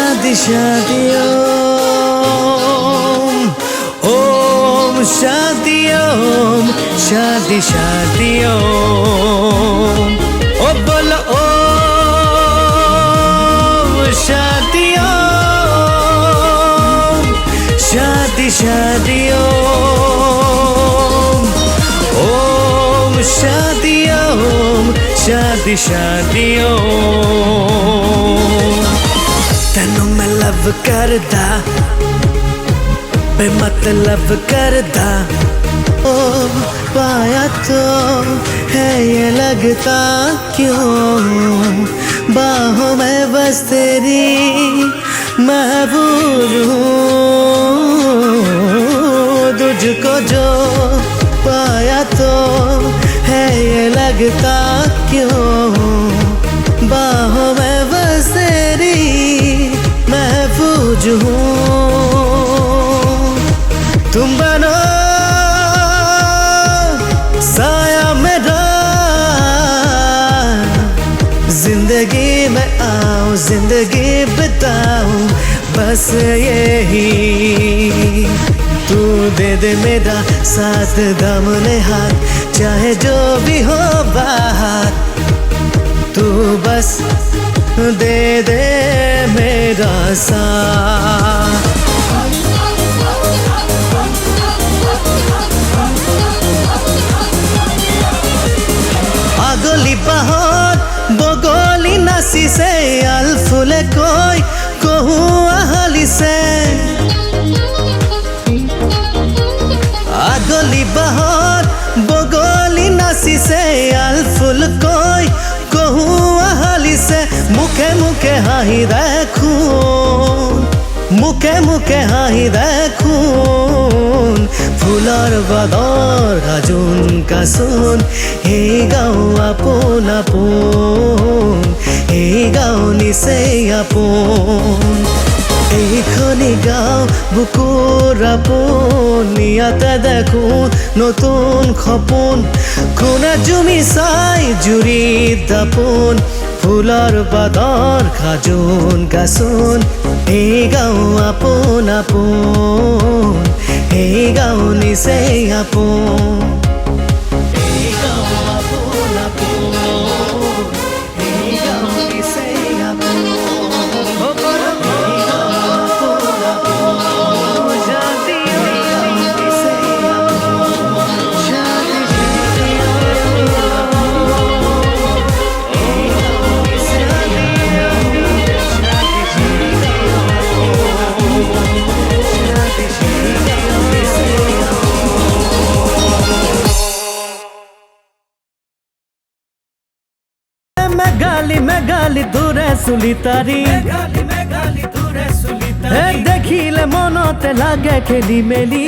शादी शादी ओम शादी ओम शादी शादी ओम ओ बोलो ओम शादी ओम शादी शादी ओम शादी ओम शादी शादी ओम तेनू मैं लव करदा बेमतलब करदा ओ पाया तो है ये लगता क्यों बाहों में बस तेरी महबूब हूँ तुझको जो पाया तो है ये लगता क्यों बाहों में बस तेरी महफूज हूँ तुम बनो साया मेरा जिंदगी में आओ जिंदगी बिताऊं बस यही तू दे दे मेरा साथ दामने हाथ चाहे जो भी हो बाहर तू बस दे दे मेरा साथ আগলি বাহত বগলি নাচিছে আলফুলে কৈ কহুৱা হালিছে আগলি বাহত বগলি নাচিছে আলফুল কৈ কহুৱা হালিছে মুখে মুখে হাঁহি দেখোন মুখে মুখে হাঁহি দেখোন ফুলৰ বাদৰ গাজোন কাচোন এই গাঁও আপোন আপোন এই গাঁও নিচেই আপোন এইখনি গাঁও বুকুৰ আপোন ইয়াতে দেখোন নতুন সপোন কোনে জুমি চাই জুৰিত দাপোন ফুলৰ বাদৰ গাজোন কাচোন এই গাঁও আপোন আপোন এই গাঁও নিচেই আপোন এই গাঁও আপোন আপোন এই গাঁও নিচেই আপোন মেঘালি দূরে সুলিতারি দেখিলে মনতে লাগে খেলি মেলি